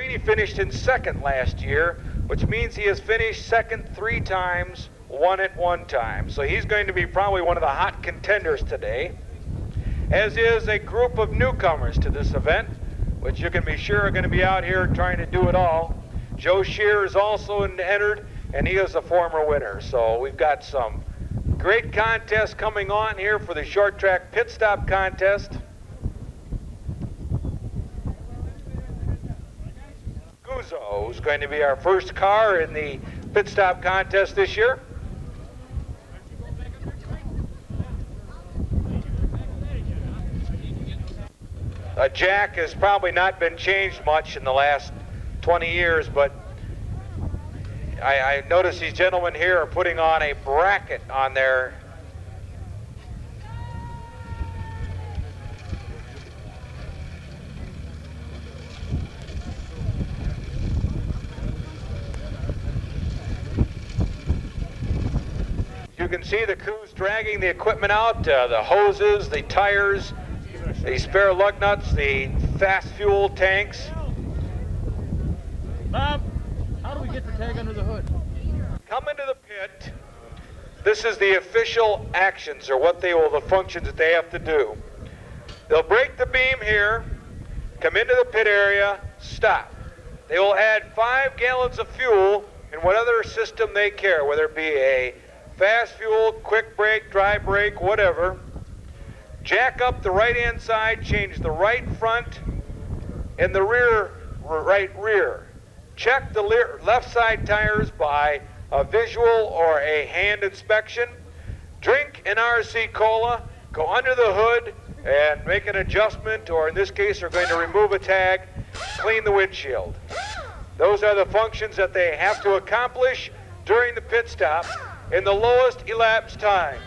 Venturini finished in second last year, which means he has finished second 3 times, won it 1 time. So he's going to be probably one of the hot contenders today, as is a group of newcomers to this event, which you can be sure are going to be out here trying to do it all. Joe Shear is also entered, and he is a former winner. So we've got some great contests coming on here for the short track pit stop contest. Guzzo is going to be our first car in the pit stop contest this year. Jack has probably not been changed much in the last 20 years, but I notice these gentlemen here are putting on a bracket on their you can see the crews dragging the equipment out, the hoses, the tires, the spare lug nuts, the fast fuel tanks. Bob, how do we get the tag under the hood? Come into the pit. This is the official actions, or the functions that they have to do. They'll break the beam here, come into the pit area, stop. They will add 5 gallons of fuel in whatever system they care, whether it be a fast fuel, quick brake, dry brake, whatever. Jack up the right-hand side, change the right front and the right rear. Check the left side tires by a visual or a hand inspection. Drink an RC Cola, go under the hood and make an adjustment, or in this case, they're going to remove a tag, clean the windshield. Those are the functions that they have to accomplish during the pit stop in the lowest elapsed time.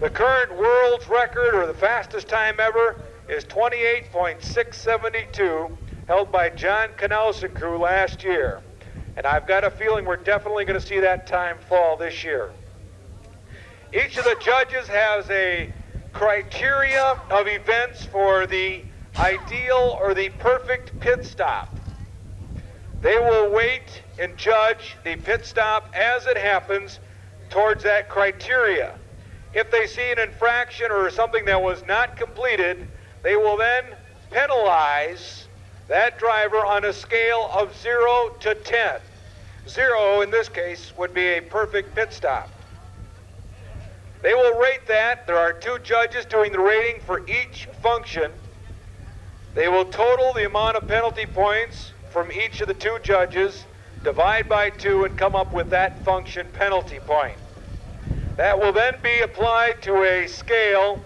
The current world's record, or the fastest time ever, is 28.672, held by John Knaus and crew last year. And I've got a feeling we're definitely going to see that time fall this year. Each of the judges has a criteria of events for the ideal or the perfect pit stop. They will wait and judge the pit stop as it happens towards that criteria. If they see an infraction or something that was not completed, they will then penalize that driver on a scale of 0 to 10. 0 in this case would be a perfect pit stop. They will rate that. There are 2 judges doing the rating for each function. They will total the amount of penalty points from each of the 2 judges, divide by 2, and come up with that function penalty point. That will then be applied to a scale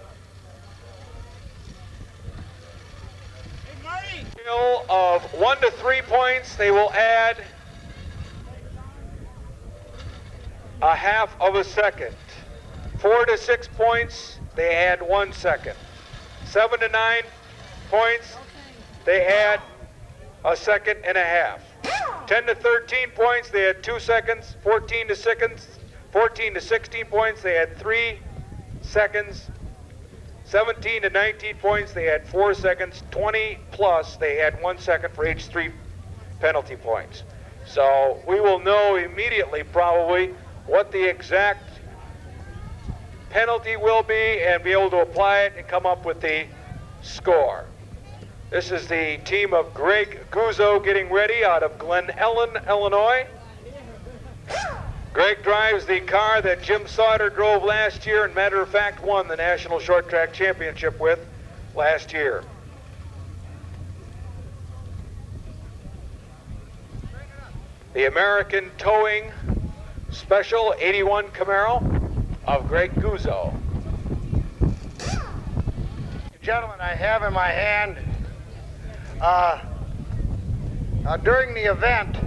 of 1 to 3 points. They will add a half of a second. 4 to 6 points, they add 1 second. 7 to 9 points, they add a second and a half. 10 to 13 points, they add 2 seconds. 14 to 16 points, they had 3 seconds. 17 to 19 points, they had 4 seconds. 20 plus, they had 1 second for each 3 penalty points. So we will know immediately probably what the exact penalty will be and be able to apply it and come up with the score. This is the team of Greg Guzzo getting ready out of Glen Ellen, Illinois. Greg drives the car that Jim Sauter drove last year, and matter of fact won the National Short Track Championship with last year. The American Towing Special 81 Camaro of Greg Guzzo. Gentlemen, I have in my hand, during the event,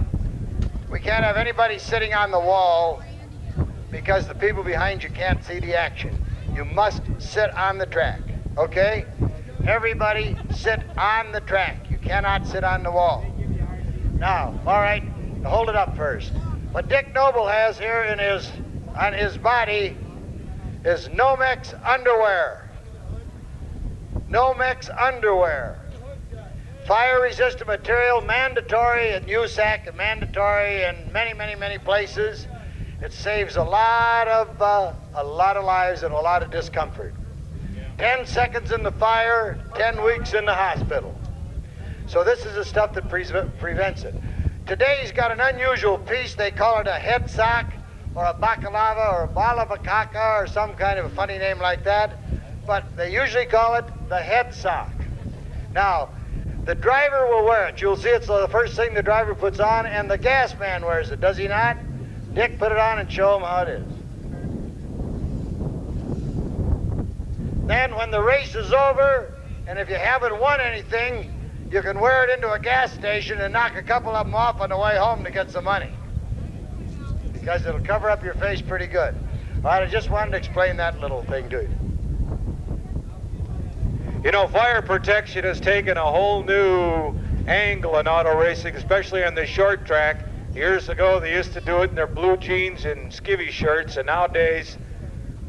we can't have anybody sitting on the wall because the people behind you can't see the action. You must sit on the track, okay? Everybody sit on the track. You cannot sit on the wall. Now, all right, hold it up first. What Dick Noble has here on his body is Nomex underwear. Nomex underwear. Fire-resistant material, mandatory at USAC and mandatory in many, many, many places. It saves a lot of lives and a lot of discomfort. 10 seconds in the fire, 10 weeks in the hospital. So this is the stuff that prevents it. Today he's got an unusual piece. They call it a head sock or a baklava or a balavakaka or some kind of a funny name like that. But they usually call it the head sock. Now, the driver will wear it. You'll see it's the first thing the driver puts on, and the gas man wears it, does he not? Dick, put it on and show him how it is. Then when the race is over, and if you haven't won anything, you can wear it into a gas station and knock a couple of them off on the way home to get some money. Because it'll cover up your face pretty good. All right, I just wanted to explain that little thing to you. You know, fire protection has taken a whole new angle in auto racing, especially on the short track. Years ago, they used to do it in their blue jeans and skivvy shirts, and nowadays,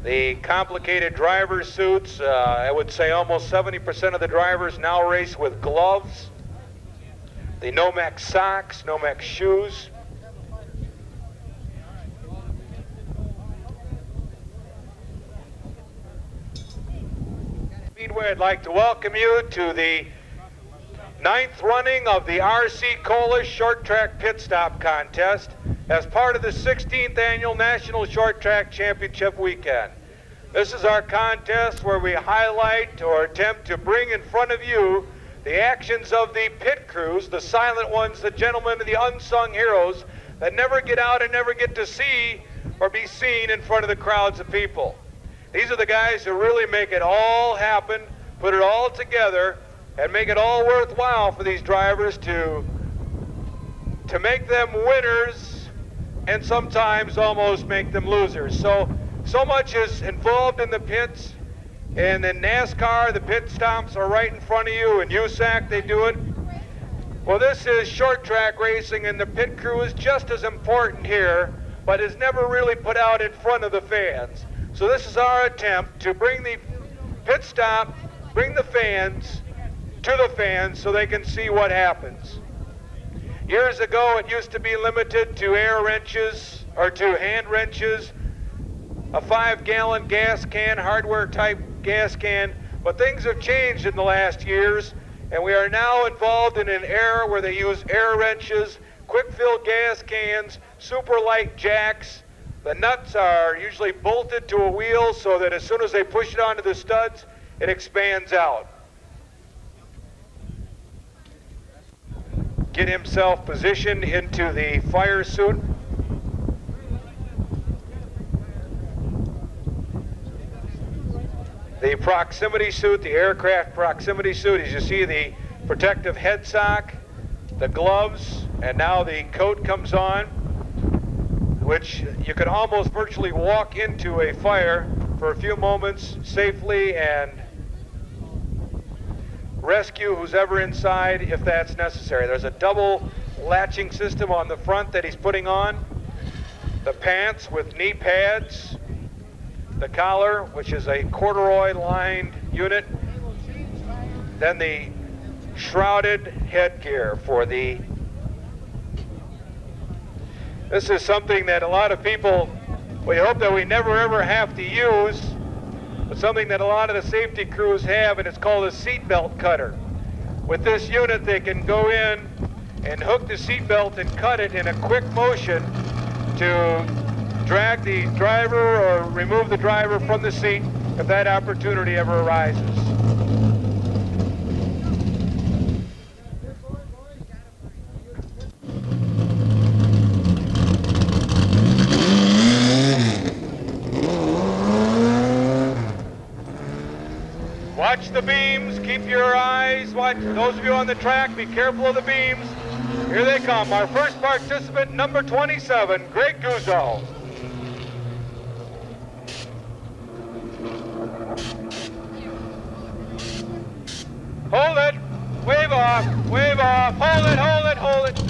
the complicated driver suits, I would say almost 70% of the drivers now race with gloves, the Nomex socks, Nomex shoes. Speedway, I'd like to welcome you to the 9th running of the RC Cola Short Track Pit Stop Contest as part of the 16th Annual National Short Track Championship Weekend. This is our contest where we highlight or attempt to bring in front of you the actions of the pit crews, the silent ones, the gentlemen, the unsung heroes that never get out and never get to see or be seen in front of the crowds of people. These are the guys who really make it all happen, put it all together, and make it all worthwhile for these drivers to make them winners and sometimes almost make them losers. So much is involved in the pits, and in NASCAR, the pit stops are right in front of you. In USAC, they do it. Well, this is short track racing, and the pit crew is just as important here, but is never really put out in front of the fans. So this is our attempt to bring the pit stop, bring the fans to the fans so they can see what happens. Years ago, it used to be limited to air wrenches or to hand wrenches, a 5-gallon gas can, hardware type gas can, but things have changed in the last years, and we are now involved in an era where they use air wrenches, quick fill gas cans, super light jacks. The nuts are usually bolted to a wheel so that as soon as they push it onto the studs, it expands out. Get himself positioned into the fire suit. The proximity suit, the aircraft proximity suit, as you see the protective head sock, the gloves, and now the coat comes on, which you can almost virtually walk into a fire for a few moments safely and rescue who's ever inside if that's necessary. There's a double latching system on the front that he's putting on, the pants with knee pads, the collar, which is a corduroy lined unit, then the shrouded headgear for the... This is something that a lot of people, we hope that we never ever have to use, but something that a lot of the safety crews have, and it's called a seatbelt cutter. With this unit, they can go in and hook the seatbelt and cut it in a quick motion to drag the driver or remove the driver from the seat if that opportunity ever arises. Watch the beams, keep your eyes, watch those of you on the track, be careful of the beams. Here they come, our first participant, number 27, Greg Guzzo. Hold it, wave off, hold it, hold it, hold it.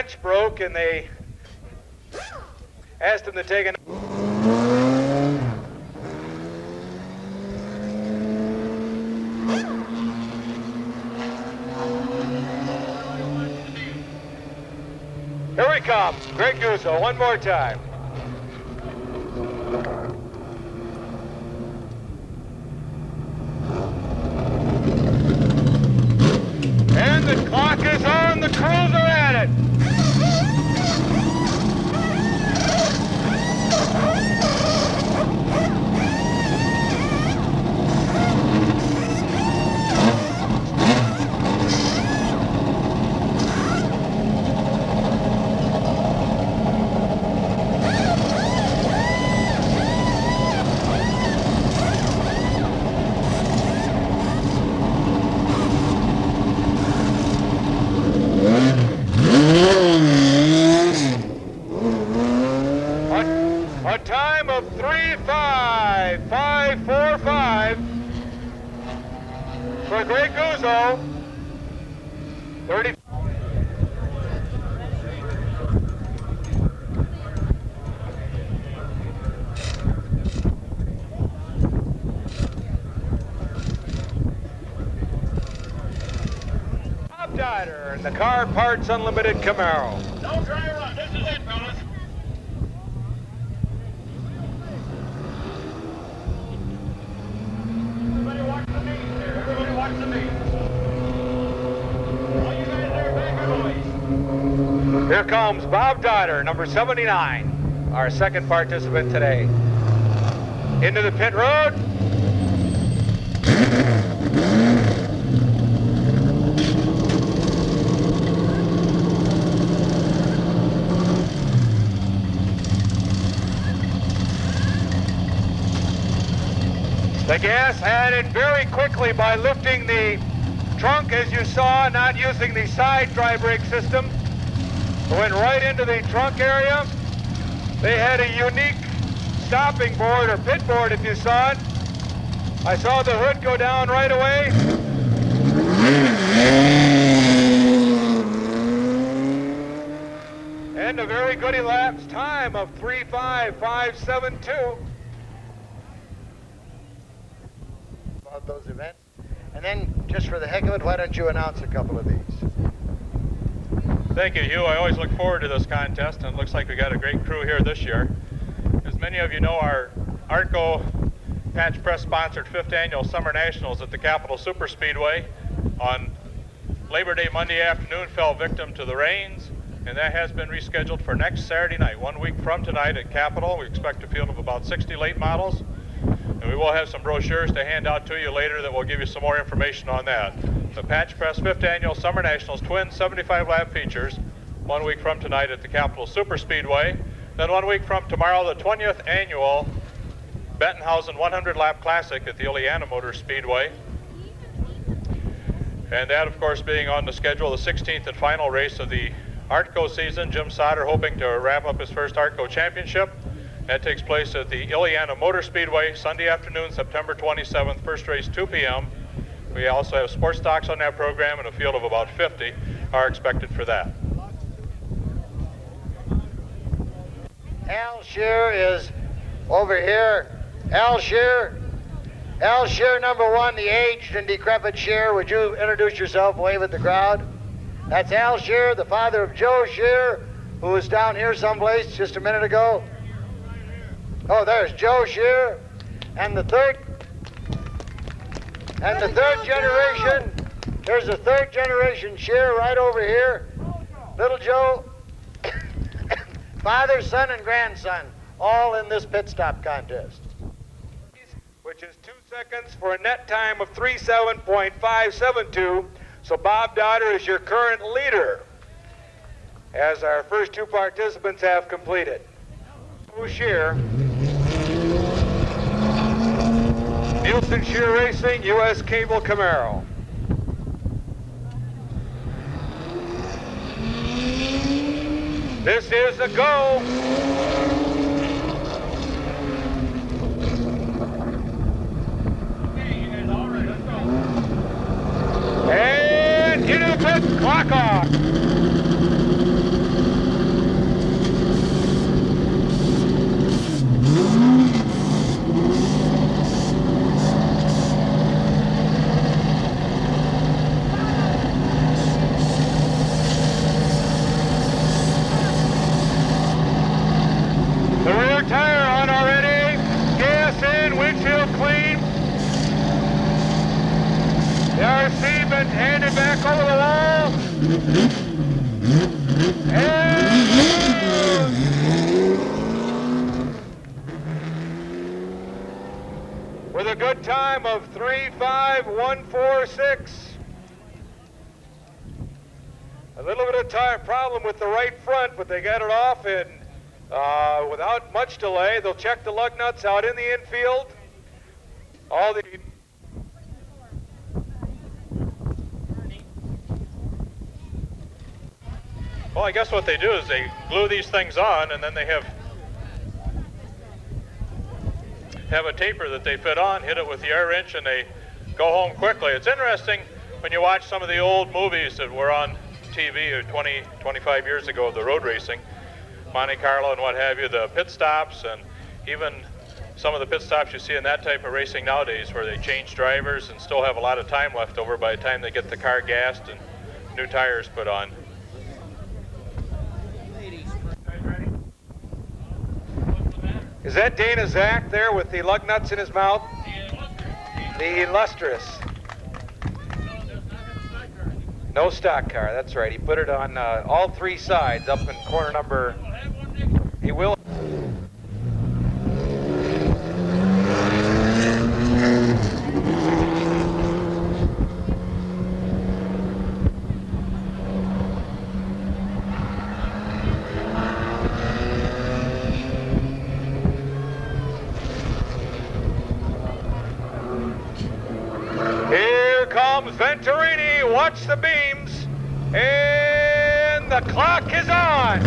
clutch broke and they asked him to take an... Here we come, Greg Guzzo, one more time. And the clock is on, the crews are at it. A time of 3:5:5:45 for Greg Guzzo. 30. Bob Dider in the Car Parts Unlimited Camaro. Don't try to run. This is it, fellas. Everybody watch the meet here. Everybody watch the meet. All you guys there, make a noise. Here comes Bob Dider, number 79, our second participant today. Into the pit road. The gas added very quickly by lifting the trunk, as you saw, not using the side dry brake system. It went right into the trunk area. They had a unique stopping board, or pit board if you saw it. I saw the hood go down right away. And a very good elapsed time of 3:5:5:72. About those events. And then, just for the heck of it, why don't you announce a couple of these? Thank you, Hugh. I always look forward to this contest, and it looks like we got a great crew here this year. As many of you know, our ARTCO Patch Press sponsored 5th Annual Summer Nationals at the Capitol Super Speedway on Labor Day Monday afternoon fell victim to the rains, and that has been rescheduled for next Saturday night, 1 week from tonight at Capitol. We expect a field of about 60 late models, and we will have some brochures to hand out to you later that will give you some more information on that. The Patch Press 5th Annual Summer Nationals Twin 75 lap features 1 week from tonight at the Capitol Super Speedway. Then 1 week from tomorrow, the 20th Annual Bentonhausen 100 lap Classic at the Ileana Motor Speedway. And that, of course, being on the schedule, the 16th and final race of the ARTCO season. Jim Sauter hoping to wrap up his first ARTCO championship. That takes place at the Ileana Motor Speedway Sunday afternoon, September 27th, first race 2 p.m. We also have sports stocks on that program, and a field of about 50 are expected for that. Al Shear is over here. Al Shear, number 1, the aged and decrepit Shear. Would you introduce yourself, wave at the crowd? That's Al Shear, the father of Joe Shear, who was down here someplace just a minute ago. Oh, there's Joe Shear, and the third generation. There's a third generation Shear right over here. Little Joe, father, son, and grandson, all in this pit stop contest. Which is 2 seconds for a net time of 37.572. So Bob Dider is your current leader, as our first 2 participants have completed. Shear, Nielsen Shear Racing, U.S. Cable Camaro. This is a go. And into the pit, clock off. handed back over the wall. And with a good time of 3:05.146. A little bit of time problem with the right front, but they got it off, and without much delay, they'll check the lug nuts out in the infield. All the Well, I guess what they do is they glue these things on, and then they have a taper that they fit on, hit it with the air wrench, and they go home quickly. It's interesting when you watch some of the old movies that were on TV 20, 25 years ago of the road racing, Monte Carlo and what have you, the pit stops, and even some of the pit stops you see in that type of racing nowadays where they change drivers and still have a lot of time left over by the time they get the car gassed and new tires put on. Is that Dana Zach there with the lug nuts in his mouth? The Illustrious. No stock car, that's right. He put it on all three sides up in corner number. He will. Here comes Venturini, watch the beams, and the clock is on.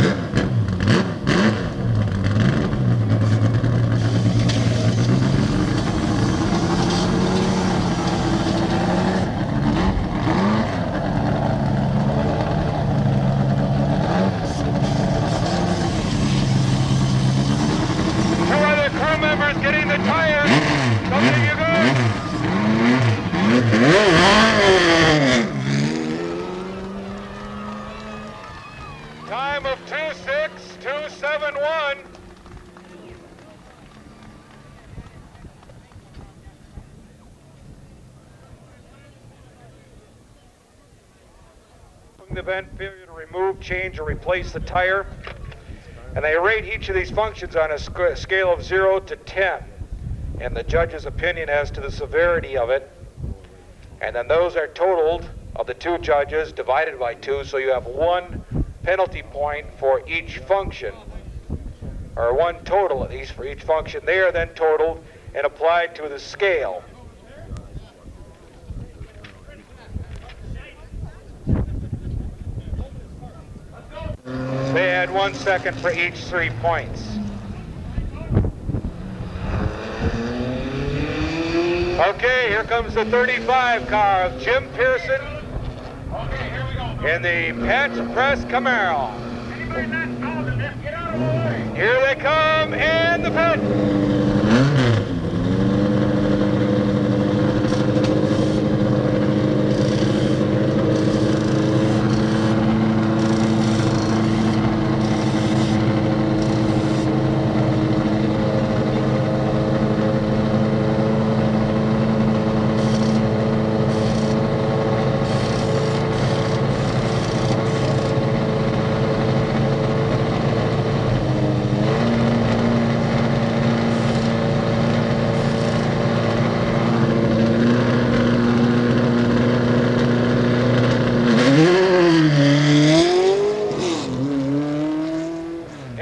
Two other crew members getting the tires. Something you good? Time of 2:06.271. The vent failure to remove, change, or replace the tire. And they rate each of these functions on a scale of 0 to 10. And the judge's opinion as to the severity of it. And then those are totaled of the two judges divided by 2, so you have 1 penalty point for each function, or 1 total at least for each function. They are then totaled and applied to the scale. They add 1 second for each 3 points. Okay, here comes the 35 car of Jim Pearson Okay, here we go. in the Patch Press Camaro. Anybody not following this, get out of the way. Here they come, and the pit.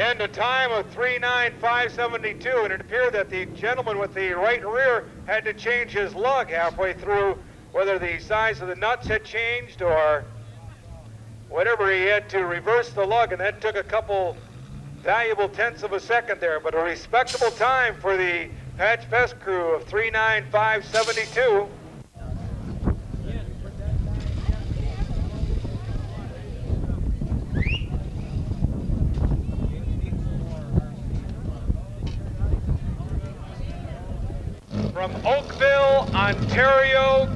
And a time of 3:09.572, and it appeared that the gentleman with the right rear had to change his lug halfway through, whether the size of the nuts had changed or whatever. He had to reverse the lug, and that took a couple valuable tenths of a second there, but a respectable time for the Patch Pest crew of 3:09.572. From Oakville, Ontario.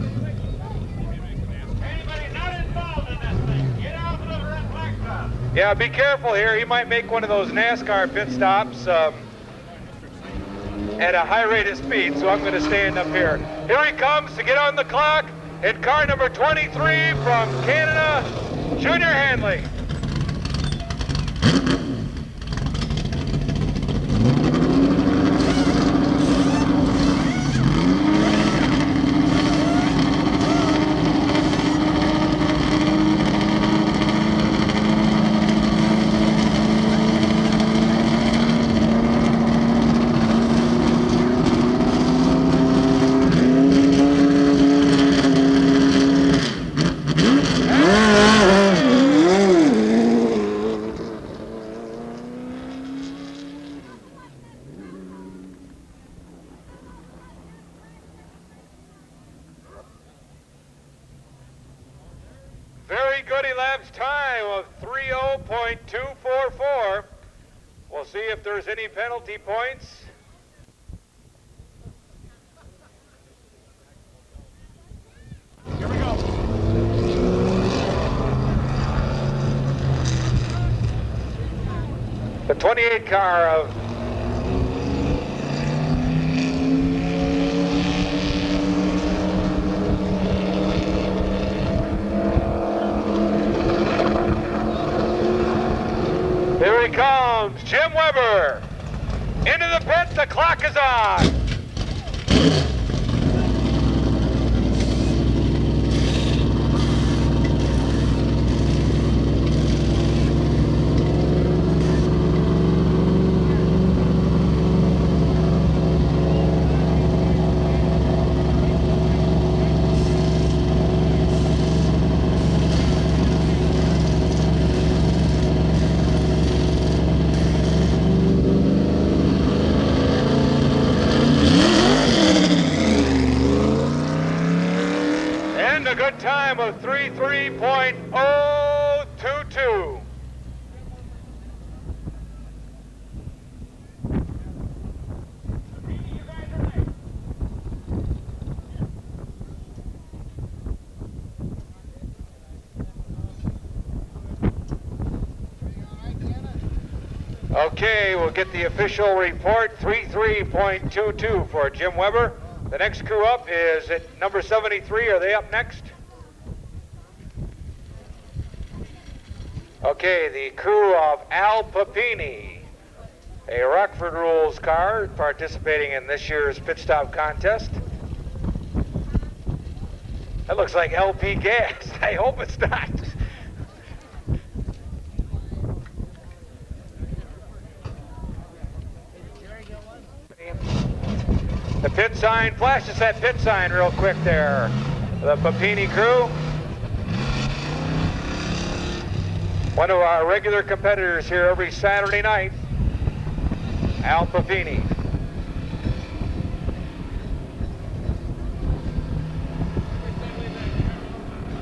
Anybody not involved in this thing, get out of the red flag stop. Yeah, be careful here. He might make one of those NASCAR pit stops at a high rate of speed, so I'm going to stand up here. Here he comes to get on the clock. In car number 23 from Canada, Junior Hanley. Very good elapsed time of 30.244. We'll see if there's any penalty points. Here we go. The 28 car of Here he comes, Jim Weber. Into the pit, the clock is on. And a good time of 33.022. Okay, we'll get the official report, 33.22 for Jim Weber. The next crew up is at number 73. Are they up next? Okay, the crew of Al Papini, a Rockford Rules car participating in this year's pit stop contest. That looks like LP gas. I hope it's not. The pit sign, flash us that pit sign real quick there. The Papini crew. One of our regular competitors here every Saturday night, Al Papini.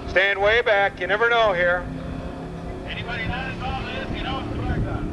Stand way back, you never know here. Anybody not involved in this, you know what to work on.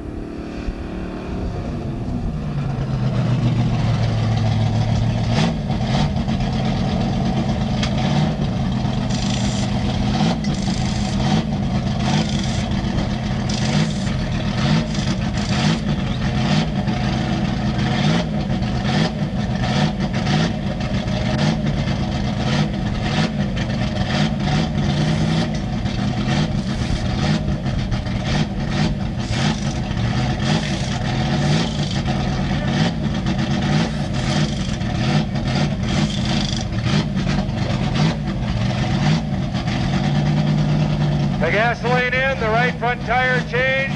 The gasoline in, the right front tire changed.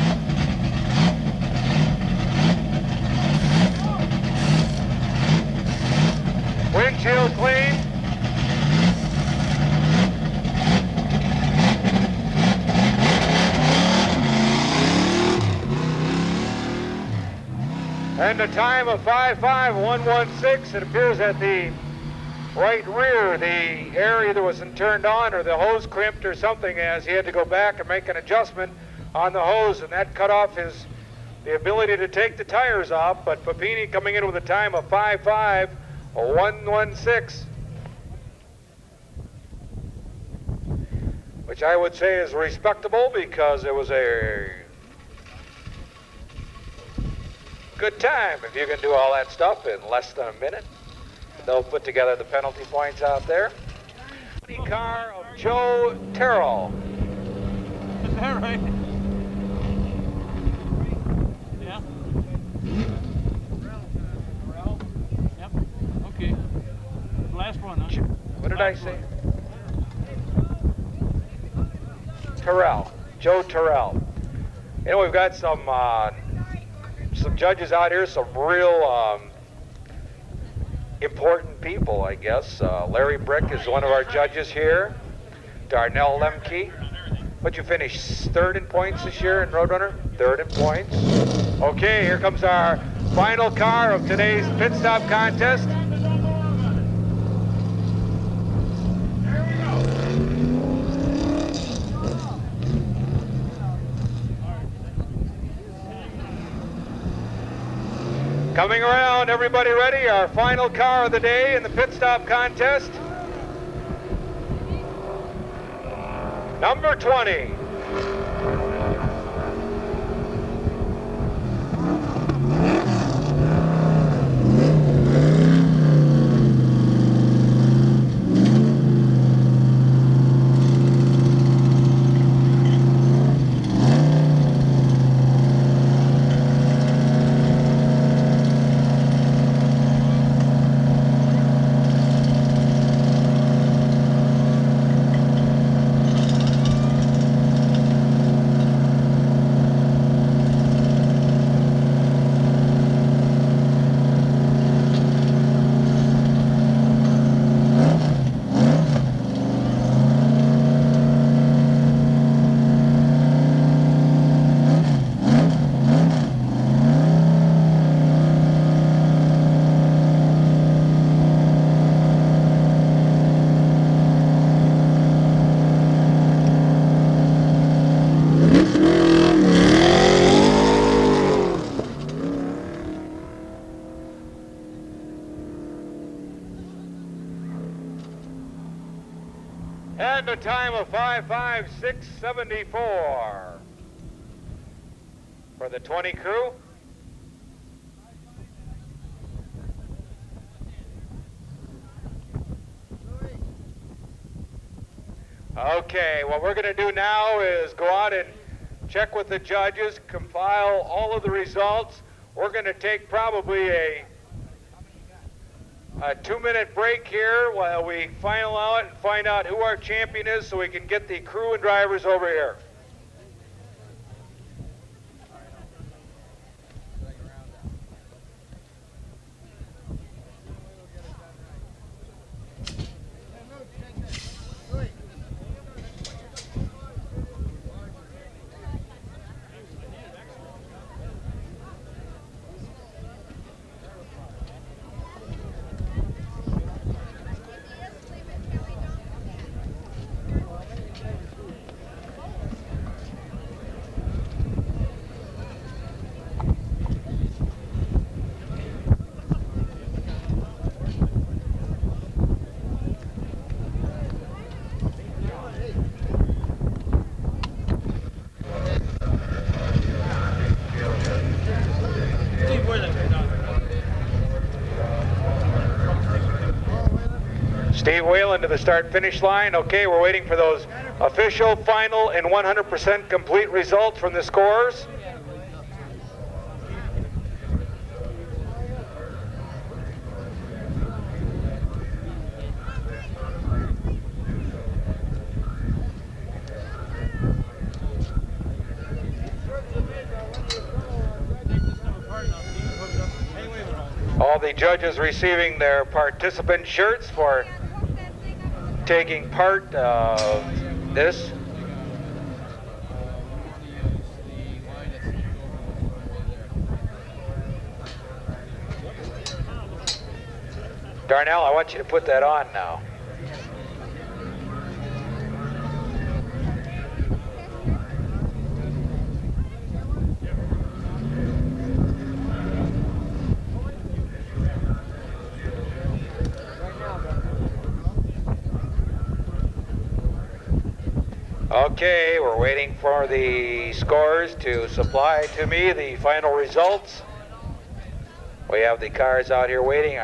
Windshield clean. And the time of 55116, it appears that the right rear, the area that wasn't turned on or the hose crimped or something, as he had to go back and make an adjustment on the hose, and that cut off the ability to take the tires off. But Papini coming in with a time of 55116, which I would say is respectable because it was a good time if you can do all that stuff in less than a minute. They'll put together the penalty points out there. car of Joe Terrell. Is that right? Yeah. Yep. Okay. Last one, huh? What did I say? Terrell. Joe Terrell. You know, we've got some judges out here, some real important people, I guess. Larry Brick is one of our judges here. Darnell Lemke. What'd you finish? Third in points this year in Roadrunner? Third in points. Okay, here comes our final car of today's pit stop contest. Coming around, everybody ready? Our final car of the day in the pit stop contest. Number 20. And a time of 5:56.74 for the 20 crew. Okay, what we're going to do now is go out and check with the judges, compile all of the results. We're going to take probably a 2-minute break here while we final out and find out who our champion is so we can get the crew and drivers over here. Steve Whalen to the start-finish line. Okay, we're waiting for those official, final, and 100% complete results from the scores. All the judges receiving their participant shirts for taking part of this. Darnell, I want you to put that on now. Okay, we're waiting for the scores to supply to me the final results. We have the cars out here waiting.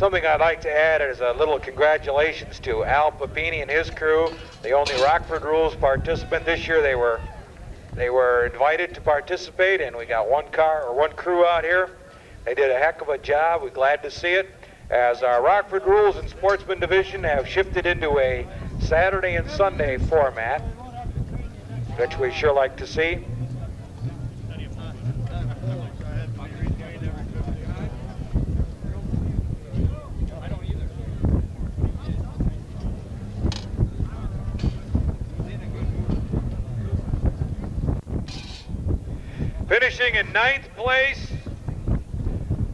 Something I'd like to add is a little congratulations to Al Papini and his crew, the only Rockford Rules participant this year. They were invited to participate, and we got one crew out here. They did a heck of a job. We're glad to see it, as our Rockford Rules and Sportsman Division have shifted into a Saturday and Sunday format, which we sure like to see. Finishing in 9th place,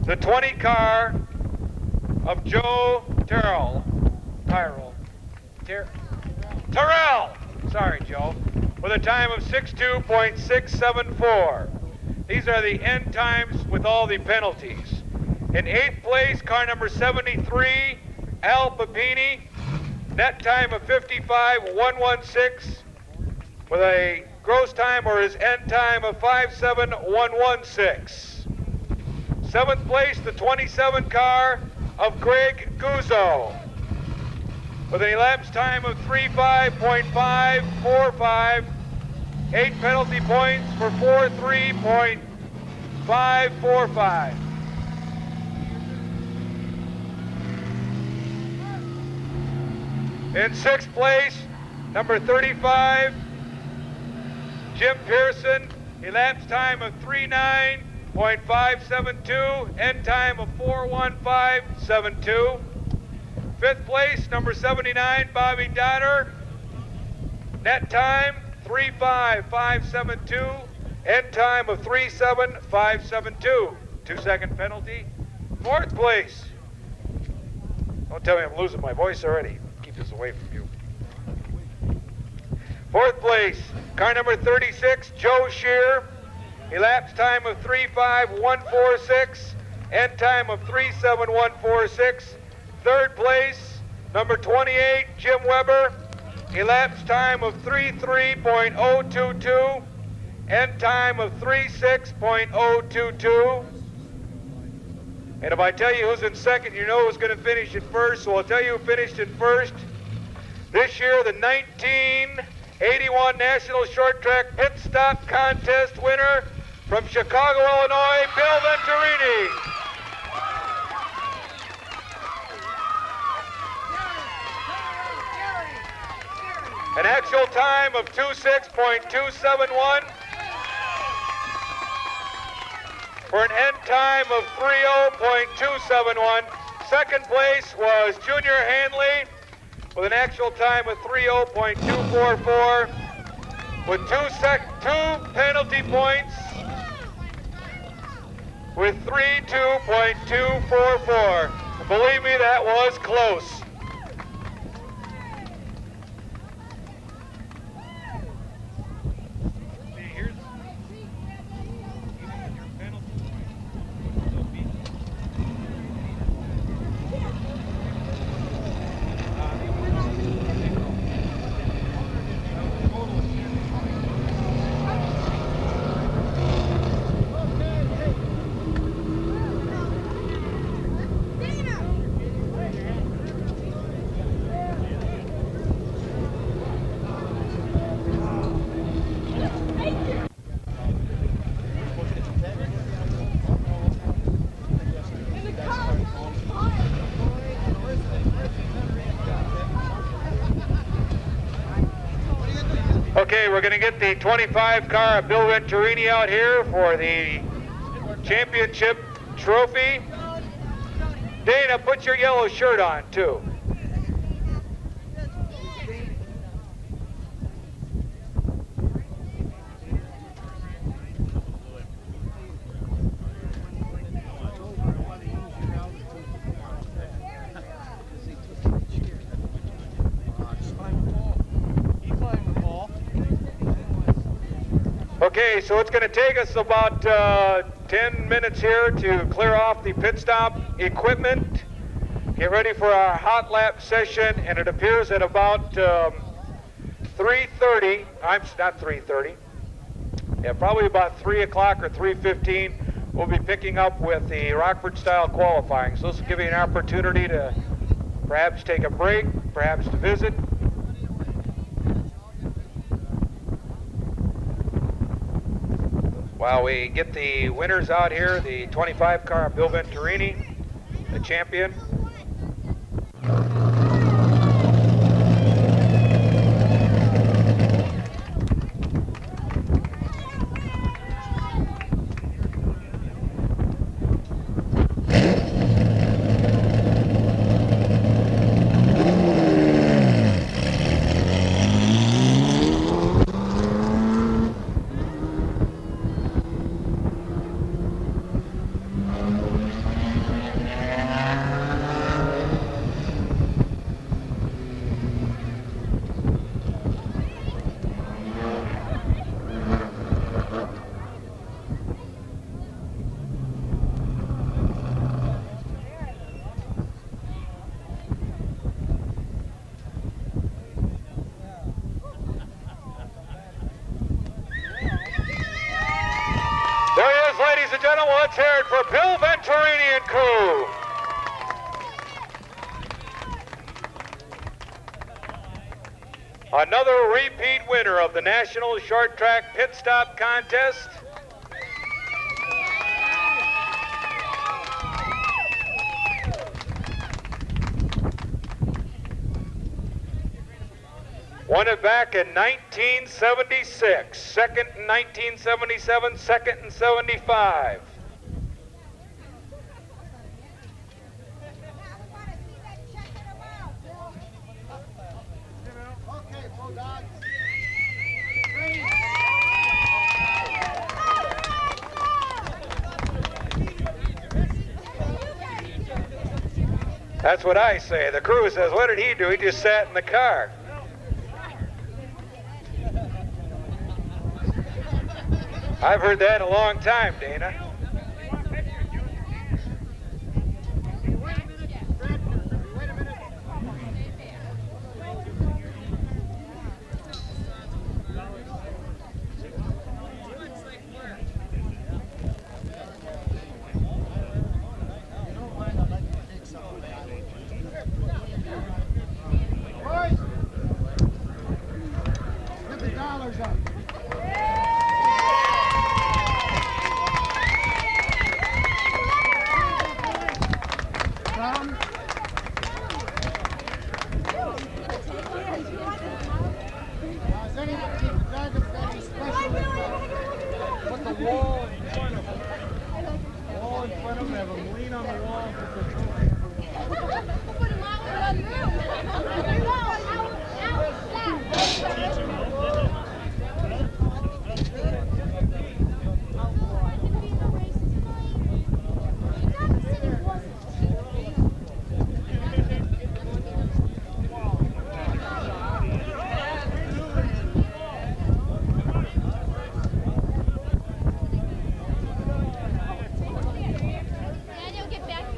the 20 car of Joe Terrell. Sorry, Joe. With a time of 62.674. These are the end times with all the penalties. In 8th place, car number 73, Al Papini. Net time of 55.116 with a gross time or his end time of 57.116. 7th place, the 27 car of Greg Guzzo with an elapsed time of 35.545. 8 penalty points for 43.545. In 6th place, number 35, Jim Pearson, elapsed time of 39.572, end time of 4:15:72. 5th place, number 79, Bobby Donner, net time 3:55:572, end time of 3:7:572. 2-second penalty. 4th place. Don't tell me I'm losing my voice already. Keep this away from you. 4th place, car number 36, Joe Shear, elapsed time of 3:55:146, end time of 3:7:146. 3rd place, number 28, Jim Weber, elapsed time of 3:3.022, end time of 3:6.022. And if I tell you who's in second, you know who's going to finish in first, so I'll tell you who finished in first. This year, the 1981 National Short Track Pit Stop Contest winner from Chicago, Illinois, Bill Venturini. An actual time of 26.271 for an end time of 30.271. Second place was Junior Hanley with an actual time of 30.244 with two penalty points with 32.244. Believe me, that was close. Okay, we're going to get the 25 car of Bill Venturini out here for the championship trophy. Dana, put your yellow shirt on, too. Okay, so it's going to take us about 10 minutes here to clear off the pit stop equipment, get ready for our hot lap session, and it appears at about 3:30, not 3:30, yeah, probably about 3 o'clock or 3:15, we'll be picking up with the Rockford style qualifying. So this will give you an opportunity to perhaps take a break, perhaps to visit. While we get the winners out here, the 25 car, Bill Venturini, the champion. There he is, ladies and gentlemen. Let's hear it for Bill Venturini and crew. Another repeat winner of the National Short Track Pit Stop Contest. Won it back in 1976, second in 1977, second in 75. That's what I say. The crew says, what did he do? He just sat in the car. I've heard that a long time, Dana. Get back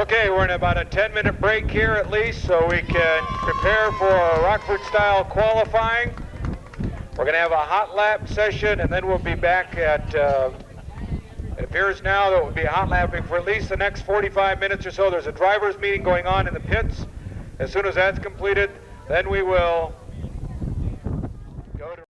Okay, we're in about a 10-minute break here at least, so we can prepare for Rockford-style qualifying. We're going to have a hot lap session, and then we'll be back at, it appears now that we'll be hot lapping for at least the next 45 minutes or so. There's a driver's meeting going on in the pits. As soon as that's completed, then we will